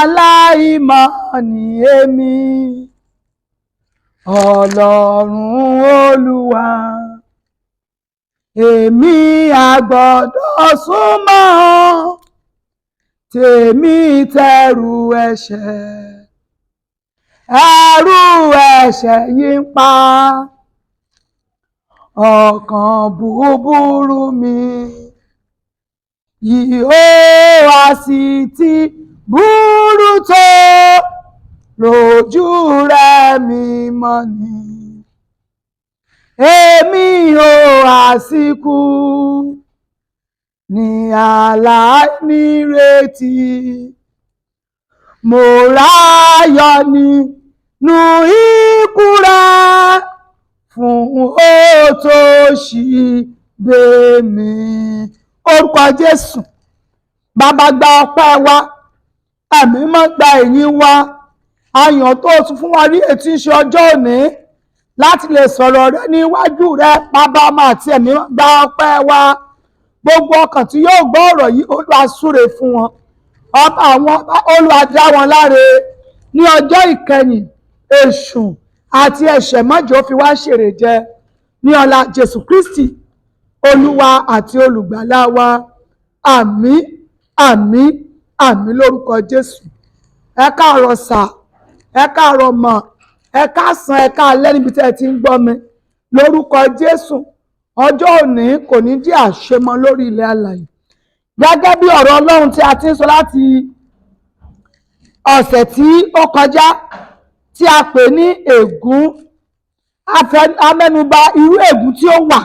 aláìmọ̀ ni èmi, Ọlọ́run Olúwa, èmi àgbọ́dọ̀ súnmọ́, tèmi tẹrù ẹ̀ṣẹ̀, ẹrù ẹ̀ṣẹ̀ yìí ń pa ọkàn búburú mi, yóò sì ti burú tó lójú rẹ mímọ́ ni, èmi ò àsìkò ní aláìnírètí, mo ráyọ̀ nínú ikú rẹ fún òtòṣì gbé mi. Orúkọ Jésù. Bàbá gba ọpẹ́ wa, ẹ̀mí mọ́ gba ìyìn wa, ayọ̀ tó tún fún wa ní ètí ṣe ọjọ́ òní láti lè sọ̀rọ̀ rẹ níwájú rẹ. Bàbá ọmọ àti ẹ̀mí mọ́ gba ọpẹ́ wa, gbogbo ọkàn tí yóò gbọ́ ọ̀rọ̀ yìí Olúwa súre fún wọn, ọba àwọn ọba Olúwa dá wọn láre ní ọjọ́ ìkẹyìn. Èṣù àti ẹ̀ṣẹ̀ mọ́jọ́ fi wá ṣèrè jẹ ní ọlá Jésù Kristi Olúwa àti olùgbàlà wa. Àmín, àmín, àmín lórúkọ Jésù. Ẹ káàárọ̀ sà, ẹ káàárọ̀ mà, ẹ káàsán, ẹ káalẹ́ níbi tí ẹ ti ń gbọ́ mi. Lórúkọ Jésù, ọjọ́ òní kò ní jẹ́ àṣemọ lórí ilẹ̀ alààyè. Gẹ́gẹ́ bí ọ̀rọ̀ Ọlọ́run tí a ti ń sọ láti ọ̀sẹ̀ tí ó kọjá, tí a pè ní ègún, a mẹ́nubà irú ègún tí ó wà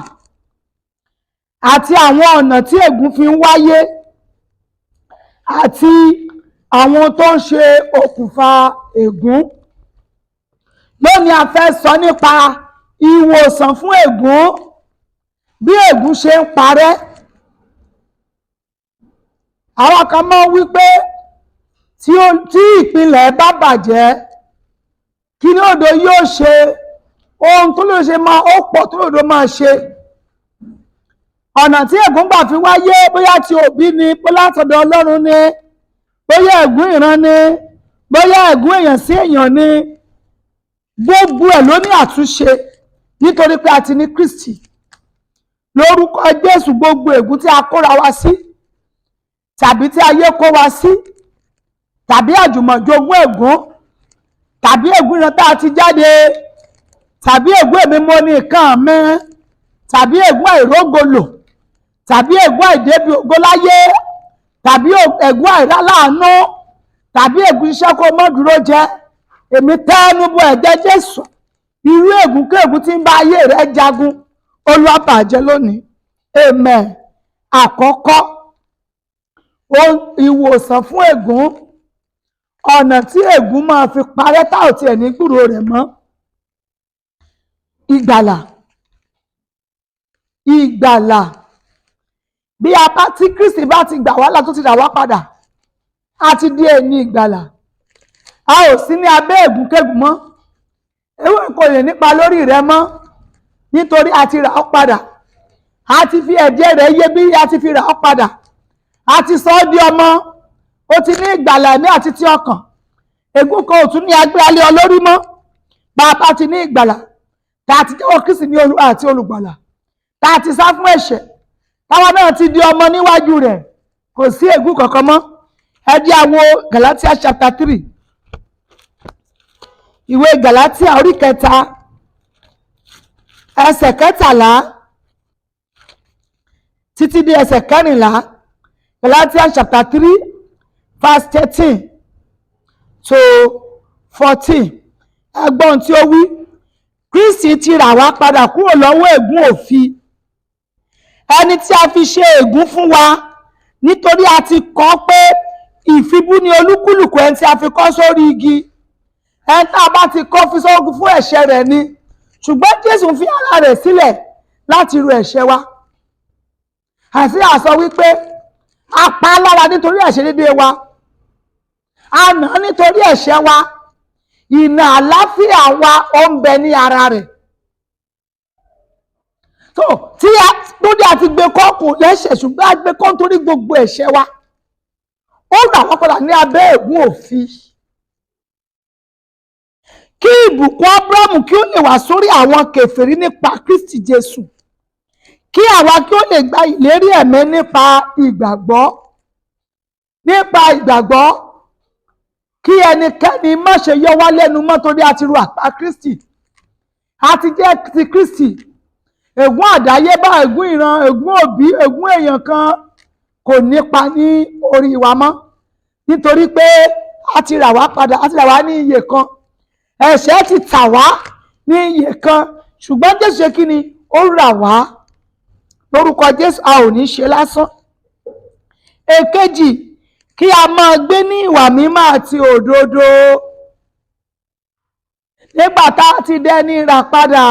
àti àwọn ọ̀nà tí ègún fi ń wáyé àti àwọn tó ń ṣe okùnfà ègún. Lónìí a fẹ́ sọ nípa ìwòsàn fún ègún, bí ègún ṣe ń parẹ́. Àwọn kan máa ń wí pé tí ìpìlẹ̀ bá bàjẹ́, kí ni òdo yóò ṣe? Ohun tó lè ṣe máa ó pọ̀ tó lòdò máa ṣe. Ọ̀nà tí ègún gbà fi wáyé, bóyá ti òbí ni, bóyá látọ̀dọ̀ Ọlọ́run ni, bóyá ègún ìran ni, bóyá ègún èèyàn sí èèyàn ni, gbogbo ẹ̀ ló ní àtúnṣe nítorí pé a ti ní Kristi. Lórúkọ Jésù, gbogbo ègún tí a kóra wa sí, tàbí tí ayé kó wa sí, tàbí àjùmọ̀jogún ègún, tàbí ègún ìran tá a ti jáde, tàbí ègún èmi mo ní nǹkan mi, tàbí ègún àìrógolò, tàbí ègún àìdébi ògo láyé, tàbí ègún àìráláàánú, tàbí ègún iṣẹ́ kó mọ́ dúró jẹ, èmi tẹ́nu bọ ẹ̀jẹ̀ Jésù. Irú ègún kéègún tí ń bá ayé rẹ jagun, Olúwa bàjẹ́ lónìí. Amen. Àkọ́kọ́, ìwòsàn fún ègún, ọ̀nà tí ègún máa fi parẹ́ tá ò tiẹ̀ ní gbúròó rẹ̀ mọ́. Ìgbàlà. Ìgbàlà. Bí a bá tí Kristi bá ti gbà wá là tó ti rà wá padà, a ti di ẹni ìgbàlà. A ò sí ní abẹ́ ègún kégún mọ́. Ewé kò lè nípa lórí rẹ mọ́, nítorí a ti rà ọ́ padà. A ti fi ẹ̀jẹ̀ rẹ̀ iyebíye, a ti fi rà ọ́ padà. A ti sọ ọ́ di ọmọ. O ti ní ìgbàlà ẹ̀mí àti ti ọkàn. Ègún kan ò tún ní agbára lé ọ lórí mọ́. Bàbá ti ní ìgbàlà, tá a ti jẹ́wọ́ Kristi ní Olúwa àti olùgbàlà, tá a ti sá fún ẹ̀ṣẹ̀, táwa náà ti di ọmọ níwájú rẹ̀, kò sí ègún kankan mọ́. Ẹ jẹ́ á wo Galatia chapter 3. Ìwé Galatia orí 3 ẹsẹ̀ 13 títí dé ẹsẹ̀ 14. Galatia chapter 3 verse 13 to 14. Ẹgbọ́n tí ó wí, Kristi ti rà wá padà kúrò lọ́wọ́ ègún òfin, ẹni tí a fi ṣe ègún fún wa, nítorí a ti kọ pé ìfibú ni olúkúlùkù ẹni tí a fi kọ́ sórí igi. Ẹni tá a bá ti kọ́ fi sógun fún ẹ̀ṣẹ̀ rẹ̀ ni, ṣùgbọ́n Jésù fi ara rẹ̀ sílẹ̀ láti ru ẹ̀ṣẹ̀ wa. Àti àsọ wípé a pa á lára nítorí ẹ̀ṣẹ̀ dédé wa, a nà án nítorí ẹ̀ṣẹ̀ wa, ìnà àlàáfíà wa ó ń bẹ ní ara rẹ̀. So tí a lóde àti gbé kọ́ọ̀kù lẹ́ṣẹ̀, ṣùgbọ́n a gbé kọ́ nítorí gbogbo ẹ̀ṣẹ̀ wa. ó rà wọ́n padà ní abẹ́ ègún òfin kí ìbùkún Ábúráhámù kí ó lè wá sórí àwọn kèfèrí nípa Kristi Jésù, kí àwa kí ó lè gba ìlérí ẹ̀mí nípa ìgbàgbọ́. Nípa ìgbàgbọ́, kí ẹnikẹ́ni má ṣe yọ wá lẹ́nu mọ́ torí a ti ru àpá Kristi, a ti jẹ́ ti Kristi. Ègún àdáyébá, ègún ìran, ègún òbí, ègún èèyàn kan kò nípa ní orí wa mọ́, nítorí pé a ti rà wá padà, a ti rà wá ní iye kan. Ẹ̀ṣẹ̀ ti tà wá ní iye kan, ṣùgbọ́n Jésù ṣe kí ni? Ó rà wá. Lórúkọ Jésù a ò ní ṣe lásán. Èkejì, kí a máa gbé ní ìwà mímọ́ àti òdodo. Nígbà tá a ti dẹni rà padà,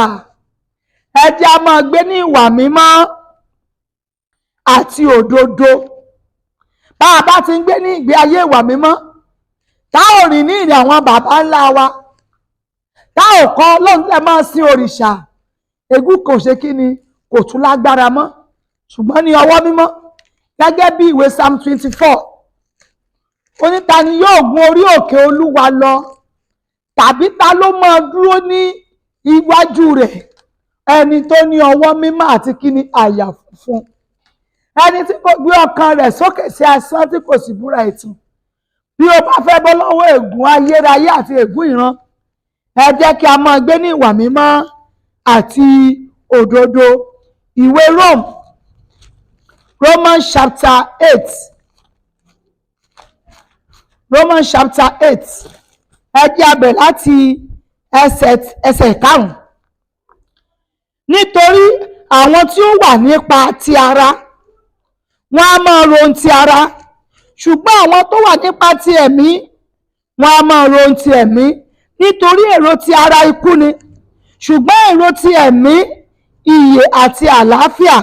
ẹ jẹ́ a máa gbé ní ìwà mímọ́ àti òdodo. Bá a bá ti ń gbé ní ìgbé ayé ìwà mímọ́, tá ò rìn ní ìrìn àwọn bàbá ńlá wa, tá ò kọ́ Ọlọ́run tẹ́ máa sin òrìṣà, ègún kò ṣe kí ni? Kò tún lágbára mọ́, ṣùgbọ́n ní ọwọ́ mímọ́. Gẹ́gẹ́ bí ìwé Psalm 24, ó ní ta ni yóò gun orí òkè Olúwa lọ, tàbí ta ló máa dúró ní iwájú rẹ̀? Ẹni tó ní ọwọ́ mímọ́ àti kí ni? Àyà funfun, ẹni tí kò gbé ọkàn rẹ̀ sókè sí asán, tí kò sì búra ẹ̀tàn. Bí o bá fẹ́ bọ́ lọ́wọ́ ègún ayérayé àti ègún ìran, ẹ jẹ́ kí a máa gbé ní ìwà mímọ́ àti òdodo. Ìwé Romans chapter 8. Romans chapter 8. Ẹ jẹ́ a bẹ̀rẹ̀ láti ẹsẹ̀ 5. Nítorí àwọn tí ó wà nípa ti ara, wọ́n á máa ro ohun ti ara, ṣùgbọ́n àwọn tó wà nípa ti ẹ̀mí, wọ́n á máa ro ohun ti ẹ̀mí. Nítorí èrò ti ara ikú ni, ṣùgbọ́n èrò ti ẹ̀mí ìyè àti àlàáfíà.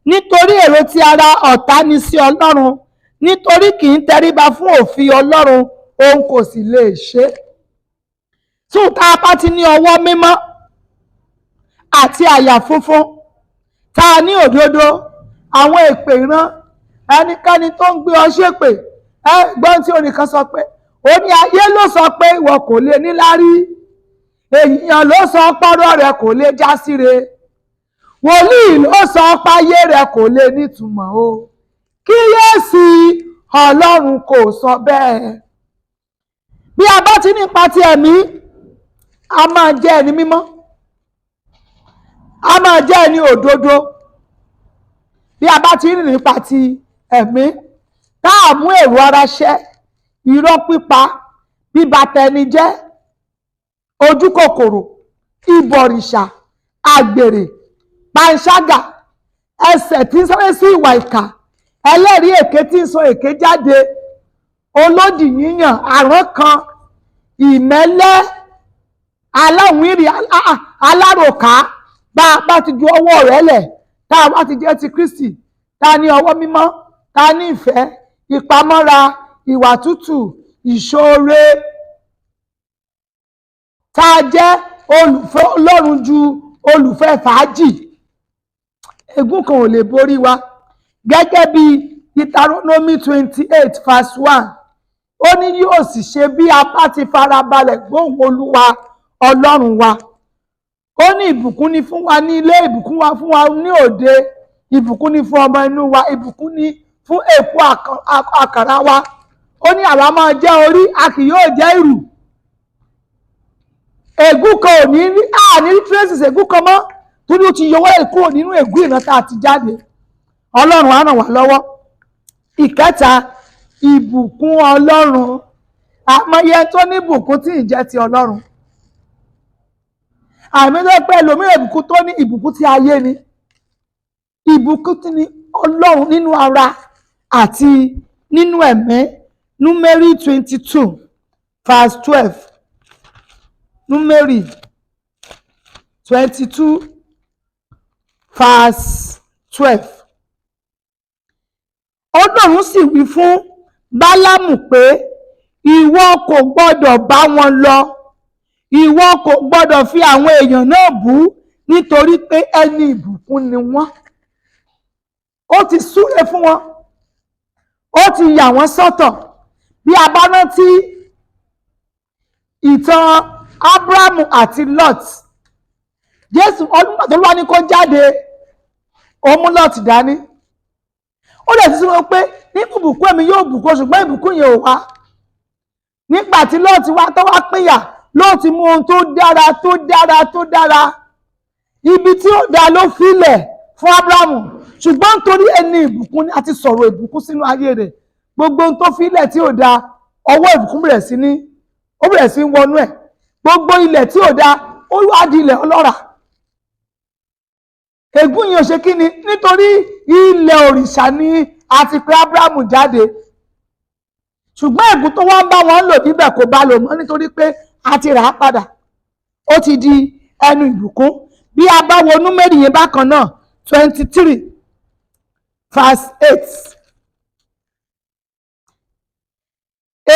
Nítorí èrò ti ara ọ̀tá ni sí Ọlọ́run, nítorí kì í tẹríba fún òfin Ọlọ́run, òun kò sì lè ṣe. Tó tá a bá ti ní ọwọ́ mímọ́ àti àyà funfun, tá a ní òdodo, àwọn èpè ìran, ẹnikẹ́ni tó ń gbé ọ ṣépè, ẹgbọ́n tí oníkan sọ pé, ó ní ayé ló sọ pé ìwọ kò lè níláárí, èèyàn ló sọ pọ́rọ̀ rẹ̀ kò lè já síre, wòlíì ló sọ páyé rẹ̀ kò lè nítumọ̀ o. Kíyèsí, Ọlọ́run kò sọ bẹ́ẹ̀. Bí a bá ti nípa ti ẹ̀mí, a máa jẹ́ ẹni mímọ́, a máa jẹ́ ẹni òdodo. Bí a bá ti rìn nípa ti ẹ̀mí, tá a mú èrò ara ṣẹ, irọ́ pípa, bíbatẹni jẹ́, ojú kòkòrò, ìbọ̀rìṣà, àgbèrè, panṣágà, ẹsẹ̀ tí ń sáré sí ìwà ìkà, ẹlẹ́rìí èké tí ń sọ èké jáde, olódì yíyàn, àrán kan, ìmẹ́lẹ́, aláwìnrì, aláròká. Bá a bá ti ju ọwọ́ rẹ̀ lẹ̀, tá a bá ti jẹ́ ti Kristi, tá a ní ọwọ́ mímọ́, tá a ní ìfẹ́, ìpamọ́ra, ìwà tútù, ìṣoore, tá a jẹ́ olùfẹ́ Ọlọ́run ju olùfẹ́ fàájì, ègún kan ò lè borí wa. Gẹ́gẹ́ bí Deuteronomy 28 verse 1, ó ní yóò sì ṣe bí a bá ti farabalẹ̀ gbóhùn Olúwa Ọlọ́run wa. Ó ní ìbùkún ni fún wa ní ilé, ìbùkún wa fún wa ní òde, ìbùkún ni fún ọmọ inú wa, ìbùkún ni fún èpo àkàrà wa. Ó ní àwa máa jẹ́ orí, a kì yóò jẹ́ ìrù. Ègún kan ò ní rí, ní traces ègún kan mọ́, tó ní ó ti yọwọ́ kúrò nínú ègún ìran tá a ti jáde. Ọlọ́run á ràn wá lọ́wọ́. Ìkẹta, ìbùkún Ọlọ́run. Àmọye tó ní ìbùkún tí ì jẹ́ ti Ọlọ́run. Àmì tó pẹ́ ẹlòmíràn ìbùkún tó ní ìbùkún tí ayé ni. Ìbùkún tí ní Ọlọ́run nínú ara àti nínú ẹ̀mí. Numeri 22 verse 12. Numeri 22 verse 12. Ọlọ́run sì wí fún Bálámù pé ìwọ kò gbọdọ̀ bá wọn lọ, ìwọ kò gbọdọ̀ fi àwọn èèyàn náà bú, nítorí pé ẹni ìbùkún ni wọ́n. Ó ti súre fún wọn, ó ti yà wọ́n sọ́tọ̀, bí a bá rántí ìtàn Ábúráhámù àti Lot, Jésù ọdún tó wá ní kó jáde ó mú Lot dání. Ó lè ti sọ pé nínú ìbùkún èmi yóò bùkún, ṣùgbọ́n ìbùkún yẹn ò wá. Nígbà tí Lot wá tó wá pínyà, Lot mú ohun tó dára ibi tí ó dá ló filẹ̀ fún Ábúráhámù, ṣùgbọ́n nítorí ẹni ìbùkún ni a ti sọ̀rọ̀ ìbùkún sínú ayé rẹ̀. Gbogbo ohun tó filẹ̀ tí ò dá, ọwọ́ ìbùkún bẹ̀rẹ̀ sí wọnú ẹ̀. Gbogbo ilẹ̀ tí ò dá, ó wá di ilẹ̀ ọlọ́ràá. Ègún yìí ò ṣe kí ni? Nítorí ilẹ̀ òrìṣà ni a ti pè Ábúráhámù jáde. Ṣùgbọ́n ègún tó wá ń bá wọn lò níbẹ̀ kò bá lò mọ́, nítorí pé a ti rà á padà. Ó ti di ẹnu ìbùkún. Bí a bá wo Númérì yẹn bákan náà 23 verse 8.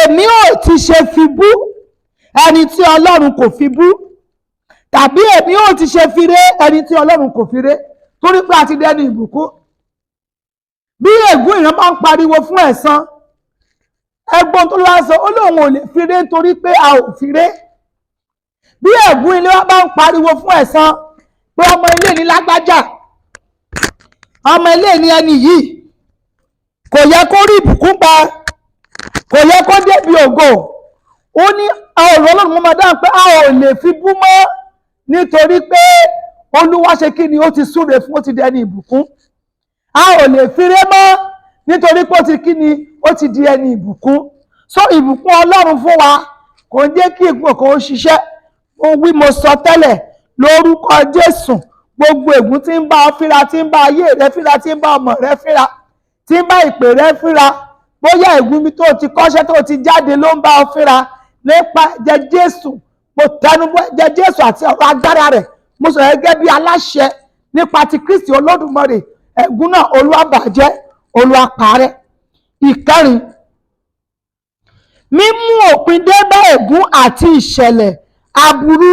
Èmi ò ti ṣe fi bú ẹni tí Ọlọ́run kò fi bú, tàbí èmi ò ti ṣe fi ré ẹni tí Ọlọ́run kò fi ré, torí pé a ti dẹni ìbùkún. Bí ègún ìran bá ń pariwo fún ẹ̀san, ẹgbọ́n tó lọ́wọ́ sọ, ó lóun ò lè fi ré nítorí pé a ò fi ré. Bí ègún ilé wa bá ń pariwo fún ẹ̀san, pé ọmọ ilé ní lágbájá, ọmọ ilé ní ẹni yìí, kò yẹ kó rí ìbùkún pa, kò yẹ kó débi ògo. Ó ní ọ̀rọ̀ Ọlọ́run mọ́ máa dáhùn pé a ò lè fi bú mọ́, nítorí pé Olúwa ṣe kí ni? Ó ti súre fún, ó ti dẹni ìbùkún. A ò lè fi ré mọ́, nítorí pé ó ti kí ni? Ó ti di ẹni ìbùkún. So ìbùkún Ọlọ́run fún wa kò ń jẹ́ kí ègún kò ṣiṣẹ́. Mo wí mo sọ tẹ́lẹ̀ lórúkọ Jésù, gbogbo ègún tí ń bá ọ fínra, tí ń bá ayé rẹ fínra, tí ń bá ọmọ rẹ fínra, tí ń bá ìpè rẹ fínra, bóyá ègún mi tó ti kọ́ṣẹ́ tó ti jáde ló ń bá ọ fínra, nípa ẹ̀jẹ̀ Jésù, mo tẹnumọ́ ẹ̀jẹ̀ Jésù àti ọ̀rọ̀ agbára rẹ̀, mo sọ gẹ́gẹ́ bí aláṣẹ nípa ti Kristi Olódùmarè, ègún náà Olúwa bàjẹ́, Olúwa parẹ́. Ìkẹrin, mímú òpin dé bá ègún àti ìṣẹ̀lẹ̀ aburú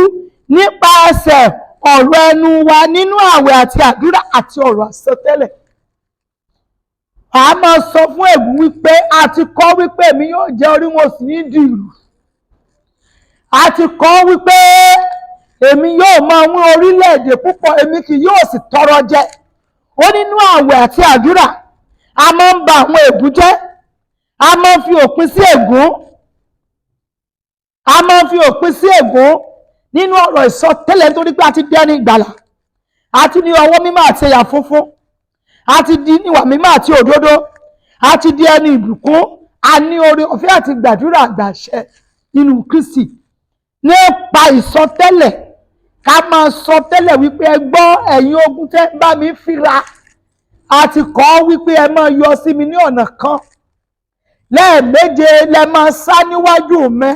nípasẹ̀ ọ̀rọ̀ ẹnu wa nínú àwẹ̀ àti àdúrà àti ọ̀rọ̀ àsọtẹ́lẹ̀. A máa sọ fún ègún wípé a ti kọ́ wípé èmi yóò jẹ́ orí, wọn sì ní dìrù. A ti kọ́ wípé èmi yóò máa wín orílẹ̀-èdè púpọ̀, èmi kì yóò sì tọrọ jẹ. Ó nínú àwẹ̀ àti àdúrà a máa ń ba àwọn ègún jẹ́, a máa ń fi òpin sí ègún, a máa ń fi òpin sí ègún nínú ọ̀rọ̀ ìsọtẹ́lẹ̀, nítorí pé a ti dẹni ìgbàlà, a ti ní ọwọ́ mímọ́ àti ẹ̀yà funfun, a ti di níwà mímọ́ àti òdodo, a ti di ẹni ìbùkún, a ní oore ọ̀fẹ́ àti gbàdúrà àgbàṣẹ nínú Kristi. Nípa ìsọtẹ́lẹ̀, ká máa sọ tẹ́lẹ̀ wípé ẹ gbọ́ ẹ̀yin ogun tẹ́ ń bá mi fínra, a ti kọ́ wípé ẹ máa yọ sí mi ní ọ̀nà kan, lẹ́ẹ̀méje lẹ máa sá níwájú mi.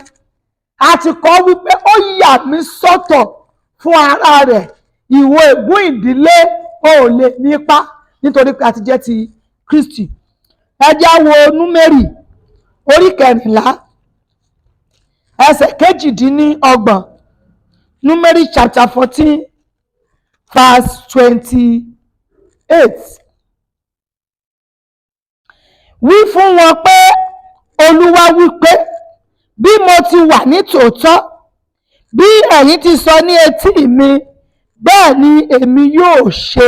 A ti kọ́ wípé ó yà mí sọ́tọ̀ fún ara rẹ̀, ìwọ ègún ìdílé ò lè nípa, nítorí pé a ti jẹ́ ti Kristi. Ẹ já wo Númérì orí 14 ẹsẹ̀ 28. Numeri chapter 14 verse 28. Wí fún wọn pé Olúwa wí pé, bí mo ti wà ní tòótọ́, bí ẹ̀yin ti sọ ní etí mi, bẹ́ẹ̀ ni èmi yóò ṣe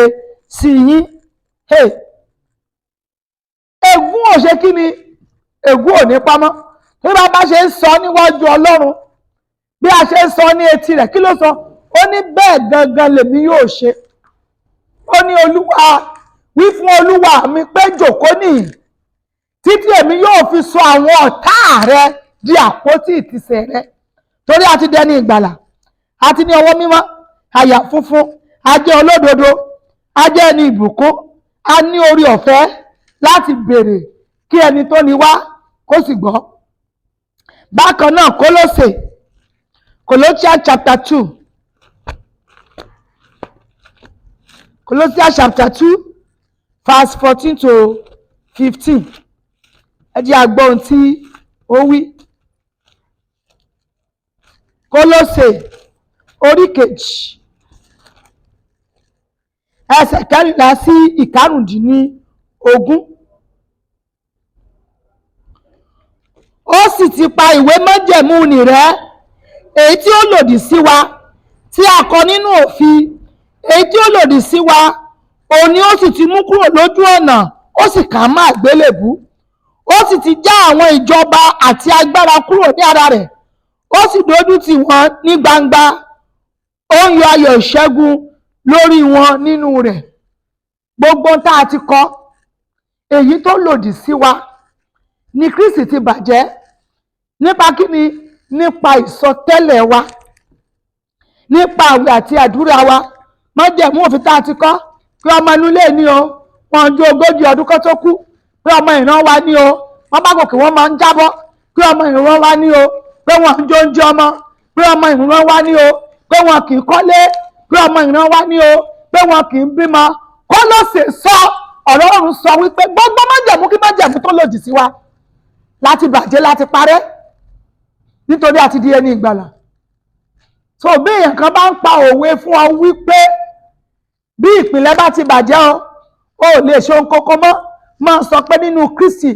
sí yín. Ègún ò ṣe kí ni? Ègún ò ní pamọ́. Bí bá ṣe ń sọ níwájú Ọlọ́run, bí a ṣe ń sọ ní etí rẹ̀, kí ló sọ? Ó ní bẹ́ẹ̀ gangan lèmi yóò ṣe. Ó ní Olúwa, wí fún Olúwa mi pé jòkó nìyí, títí èmi yóò fi sọ àwọn ọ̀tá rẹ di àpótí ìtìsẹ̀ rẹ. Torí a ti dẹni ìgbàlà, a ti ní ọwọ́ mímọ́, àyà funfun, a jẹ́ olódodo, a jẹ́ ẹni ìbùkún, a ní orí ọ̀fẹ́ láti béèrè kí ẹni tó ní wá kó sì gbọ́. Bákan náà, Colossians chapter 2. Colossians chapter 2 verse 14 to 15. Ẹ jẹ́ a gbọ́ ohun tí ó wí. Kólósè orí 2 ẹsẹ̀ 14 sí 15. ó sì ti pa ìwé májẹ̀mú nì rẹ́, èyí tí ó lòdì sí wa, tí a kọ nínú òfin, èyí tí ó lòdì sí wa, òun ni ó sì ti mú kúrò lójú ọ̀nà, ó sì kà á mọ́ àgbélébùú. Ó sì ti já àwọn ìjọba àti agbára kúrò ní ara rẹ̀, ó sì dójú tì wọ́n ní gbangba, ó ń yọ ayọ̀ ìṣẹ́gun lórí wọn nínú rẹ̀. Gbogbo tá a ti kọ, èyí tó lòdì sí wa ni Kristi ti bàjẹ́. Nípa kíni? Nípa ìsọtẹ́lẹ̀ wa, nípa àwẹ̀ àti àdúrà wa. Májẹ̀mú òfin tá a ti kọ́ pé ọmọ inú ilé ni o, wọn jó 40 ọdún kó tó kú, pé ọmọ ìran wa ni o, wọ́n bá gòkè wọ́n máa ń jábọ́, pé ọmọ ìran wa ni o, pé wọn ń jó oúnjẹ ọmọ, pé ọmọ ìran wa ni o, pé wọn kì í kọ́lé, pé ọmọ ìran wa ni o, pé wọn kì í bímọ. Kólósè sọ, Ọlọ́run sọ wípé gbogbo májẹ̀mú kí májẹ̀mú tó lòdì sí wa láti bàjẹ́, láti parẹ́, nítorí àti di ẹni ìgbàlà. So bí èèyàn kan bá ń pa òwe fún ọ wípé bí ìpìlẹ̀ bá ti bàjẹ́ o ò lè ṣe ohun kankan mọ́, máa sọ pé nínú Kristi.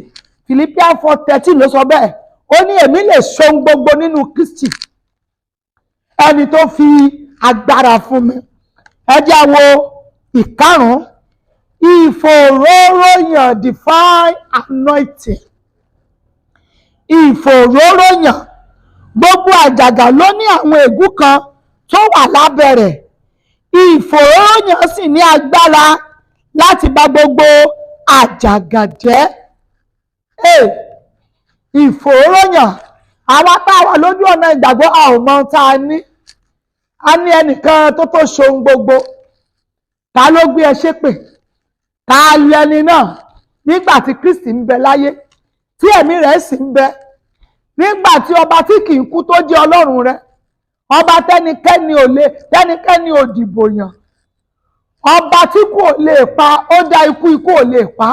Philippians 4:13 ló sọ bẹ́ẹ̀. Ó ní èmi lè ṣe ohun gbogbo nínú Kristi, ẹni tó fi agbára fún mi. Ẹ jẹ́ á wo ìkarùn-ún, Ifororoyan, divine anointing. Ifororoyan, gbogbo àjàgà ló ní àwọn ègún kan tó wà lábẹ́ rẹ̀. Ifororoyan sì ní agbára láti bà gbogbo àjàgà jẹ́. Ifororoyan, àwa tá a wà lójú ọ̀nà ìgbàgbọ́, a ò mọ ohun tá a ní. A ní ẹnìkan tó ṣe ohun gbogbo. Ta ló gbé ẹ ṣépè? Ta lẹni náà? Nígbà tí Kristi ń bẹ láyé, tí ẹ̀mí rẹ̀ sì ń bẹ, nígbà tí ọba tí kì í kú tó jẹ́ Ọlọ́run rẹ, ọba tẹ́nikẹ́ni ò dìbò yàn, ọba tí kò lè pa, ó dá ikú, ikú ò lè pa,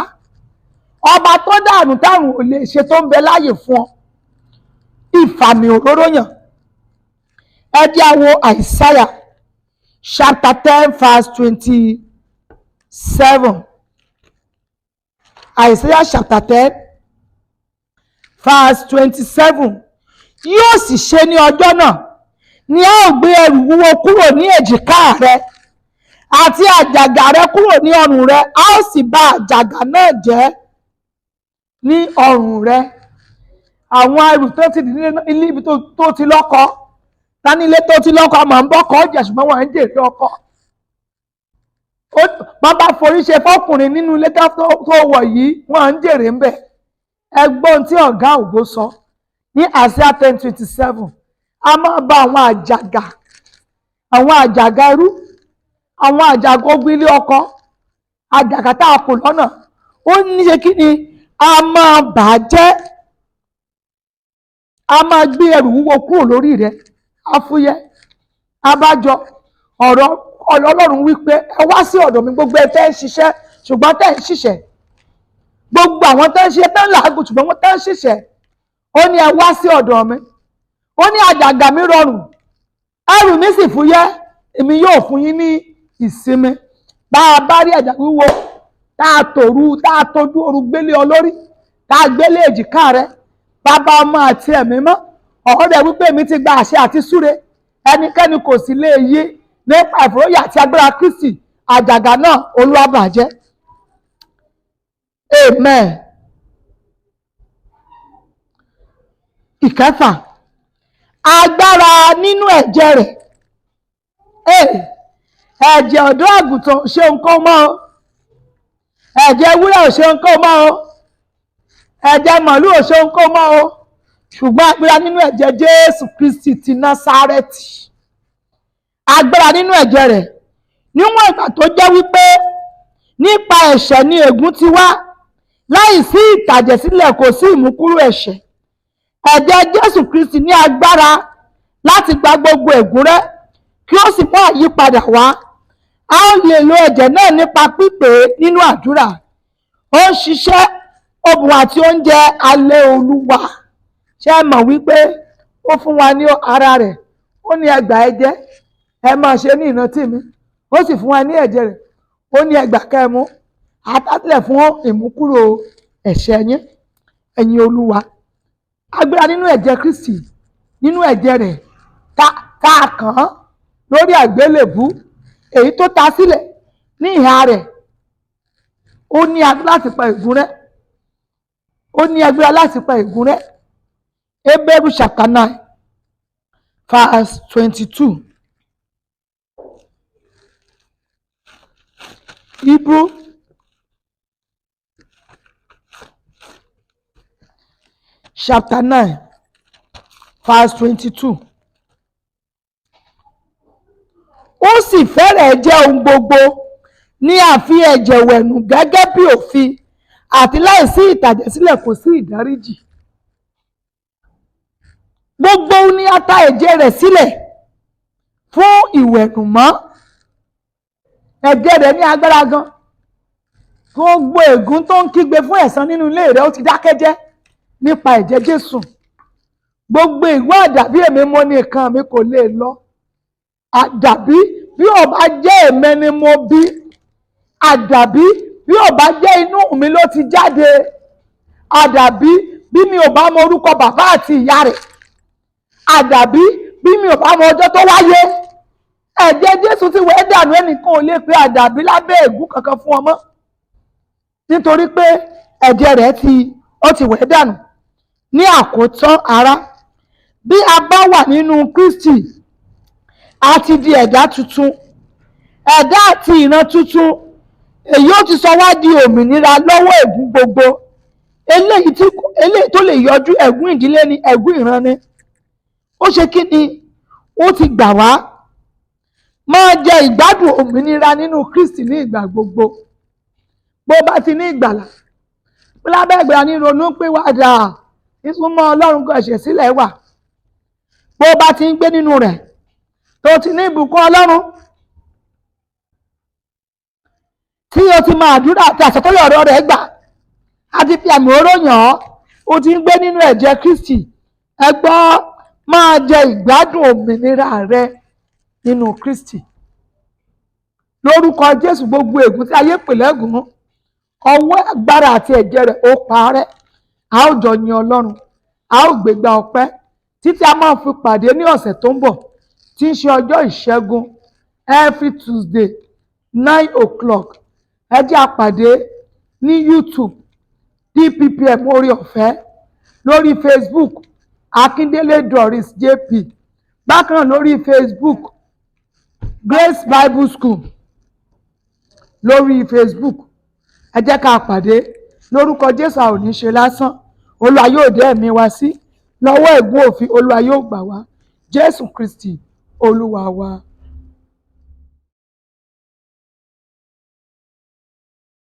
ọba tó dànù táwọn ò lè ṣe, tó ń bẹ láyè fún ọ. Ìfàmì òróró yàn. Ẹ jẹ́ á wo Isaiah chapter 10 verse 27. Isaiah chapter 10 verse 27. Yóò sì ṣe ní ọjọ́ náà, ni a ó gbé ẹrù wúwo kúrò ní èjìká rẹ àti àjàgà rẹ kúrò ní ọrùn rẹ, a ó sì bà àjàgà náà jẹ́ ní ọrùn rẹ. Àwọn ẹrù tó ti dì ní ibi tó ti lọ́kọ, ta ní ilé tó ti lọ́kọ, àmọ́ ń bọ́kọ ọjà ṣùgbọ́n wọ́n ń jèrè ọkọ. Wọ́n bá forí ṣe fọ́kùnrin nínú ilé tó wọ̀ yìí, wọ́n ń jèrè ń bẹ̀. Ẹgbọ́n tí ọ̀gá ògbó sọ ní Isaiah 10:27. A máa bá àwọn àjàgà ẹrú, àwọn àjàgà ogun ilé ọkọ, àjàgà tá a kò lọ́nà, ó ní ṣe kí ni? A máa bà á jẹ́. A máa gbé ẹrù wúwo kúrò lórí rẹ, á fúyẹ́. Abájọ ọ̀rọ̀ Ọlọ́run wípé ẹ wá sí ọ̀dọ̀ mi gbogbo ẹ tẹ́ ń ṣiṣẹ́ ṣùgbọ́n tẹ́ ń ṣiṣẹ́, gbogbo àwọn tẹ́ ń ṣe tẹ́ ń làágùn ṣùgbọ́n wọ́n tẹ́ ń ṣiṣẹ́, ó ní ẹ wá sí ọ̀dọ̀ mi. Ó ní àjàgà mi rọrùn, ẹrù mi sì fúyẹ́, èmi yóò fún yín ní ìsinmi. Bá a bá rí àjàgà wíwo tá a tójú oru gbélé ọ lórí, tá a gbélé èjìká rẹ, Bàbá, Ọmọ àti Ẹ̀mí Mọ́, ọ̀rọ̀ rẹ̀ wípé èmi ti gba àṣẹ àti súre, ẹnikẹ́ni kò sì lè yí. Nípa ìfòròyìn àti agbára Kristi, àjàgà náà Olúwa bàjẹ́. Amen. Ìkẹfà, agbára nínú ẹ̀jẹ̀ rẹ̀. Ẹ̀jẹ̀ ọ̀dọ́ àgùntàn ò ṣe nǹkan mọ́ o, ẹ̀jẹ̀ ewúrẹ́ ò ṣe nǹkan mọ́ o, ẹ̀jẹ̀ màálù ò ṣe nǹkan mọ́ o, ṣùgbọ́n agbára nínú ẹ̀jẹ̀ Jésù Kristi ti Násárẹ́tì. Agbára nínú ẹ̀jẹ̀ rẹ̀, níwọ̀n ìgbà tó jẹ́ wípé nípa ẹ̀ṣẹ̀ ni ègún ti wá, láìsí ìtàjẹ̀sílẹ̀ kò sí ìmúkúrò ẹ̀ṣẹ̀. Ẹ̀jẹ̀ Jésù Kristi ní agbára láti gba gbogbo ègún rẹ́, kí ó sì mú àyípadà wá. A ó lè lo ẹ̀jẹ̀ náà nípa pípè nínú àdúrà. Ó ń ṣiṣẹ́ òbùn àti oúnjẹ alẹ́ Olúwa. Ṣé ẹ mọ̀ wípé ó fún wa ní ara rẹ̀? Ó ní ẹ gbà ẹ jẹ, ẹ máa ṣe ní ìrántí mi. Ó sì fún wa ní ẹ̀jẹ̀ rẹ̀. Ó ní ẹ gbà kẹ́ ẹ mú, àtàtìlẹ̀ fún ìmúkúrò ẹ̀ṣẹ̀ yín. Ẹ̀yin Olúwa, agbára nínú ẹ̀jẹ̀ Kristi, nínú ẹ̀jẹ̀ rẹ̀ tá a kàn án lórí àgbélébú, èyí tó ta sílẹ̀ ní ìhà rẹ̀. Ó ní agbára láti pa ègún rẹ́. Ó ní agbára láti pa ègún rẹ́. Hebrew chapter 9 verse 22. Hebrew chapter 9 verse 22. Ó sì fẹ́rẹ̀ẹ́ jẹ́ ohun gbogbo ní àfi ẹ̀jẹ̀ wẹ̀nù gẹ́gẹ́ bí òfin, àti láìsí ìtàjẹ̀sílẹ̀ kò sí ìdáríjì. Gbogbo ní a ta ẹ̀jẹ̀ rẹ̀ sílẹ̀ fún ìwẹ̀nùmọ́. Ẹ̀jẹ̀ rẹ̀ ní agbára gan. Gbogbo ègún tó ń kígbe fún ẹ̀san nínú ilé rẹ̀ ó ti dákẹ́jẹ́ nípa ẹ̀jẹ̀ Jésù. Gbogbo ìwé àdàbí èmi mo ní nǹkan mi kò lè lọ. Àdàbí bí ó bá jẹ́ èmi ni mo bí. Àdàbí bí ó bá jẹ́ inú mi ló ti jáde. Àdàbí bí mi ò bá mọ orúkọ bàbá àti ìyá rẹ̀. Àdàbí bí mi ò bá mọ ọjọ́ tó wáyé. Ẹ̀jẹ̀ Jésù ti wẹ̀ dànù, ẹnìkan ò lè pe àdàbí lábẹ́ ègún kankan fún ọmọ. Nítorí pé ẹ̀jẹ̀ rẹ̀ ó ti wẹ̀ dànù. Ní àkótán ará, bí a bá wà nínú Kristi, a ti di ẹ̀dá tuntun, ẹ̀dá àti ìran tuntun. Èyí ó ti sọ wá di òmìnira lọ́wọ́ ègún gbogbo. Eléyìí tó lè yọjú ègún ìdílé ni, ègún ìran ni. Ó ṣe kí ni? Ó ti gbà wá. Máa jẹ ìgbádùn òmìnira nínú Kristi ní ìgbà gbogbo. Bó bá ti ní ìgbàlà, lábẹ́ ìgbàlà ní ronú pìwàdà, ìsúnmọ́ Ọlọ́run kò ẹ̀ṣẹ̀ sílẹ̀ wà. Bó bá ti ń gbé nínú rẹ̀, tó ti ní ìbùkún Ọlọ́run, tí o ti máa àdúrà àti àsọtẹ́lẹ̀ ọ̀rọ̀ rẹ̀ gbà, àti fi àmì òróró yàn ọ́, o ti ń gbé nínú ẹ̀jẹ̀ Kristi. Ẹ gbọ́, máa jẹ ìgbádùn òmìnira rẹ nínú Kristi. Lórúkọ Jésù, gbogbo ègún tí ayé pè lẹ́gùn, ọwọ́ agbára àti ẹ̀jẹ̀ rẹ̀ ó parẹ́. A ó jọ yin Ọlọ́run, a ó gbégbá ọpẹ́ títí a máa fi pàdé ní ọ̀sẹ̀ tó ń bọ̀, tí ń ṣe ọjọ́ ìṣẹ́gun, every Tuesday 9 o'clock. Ẹ jẹ́ a pàdé ní YouTube DPPM orí ọ̀fẹ́, lórí Facebook Akíndélé Doris JP, bákan náà lórí Facebook Grace Bible School lórí Facebook. Ẹ jẹ́ ká pàdé lórúkọ Jésù. A ò ní ṣe lásán. Olúwa yóò dé ẹ̀mí wa sí lọ́wọ́ ègún òfin. Olúwa yóò gbà wá. Jésù Kristi Olúwa wa.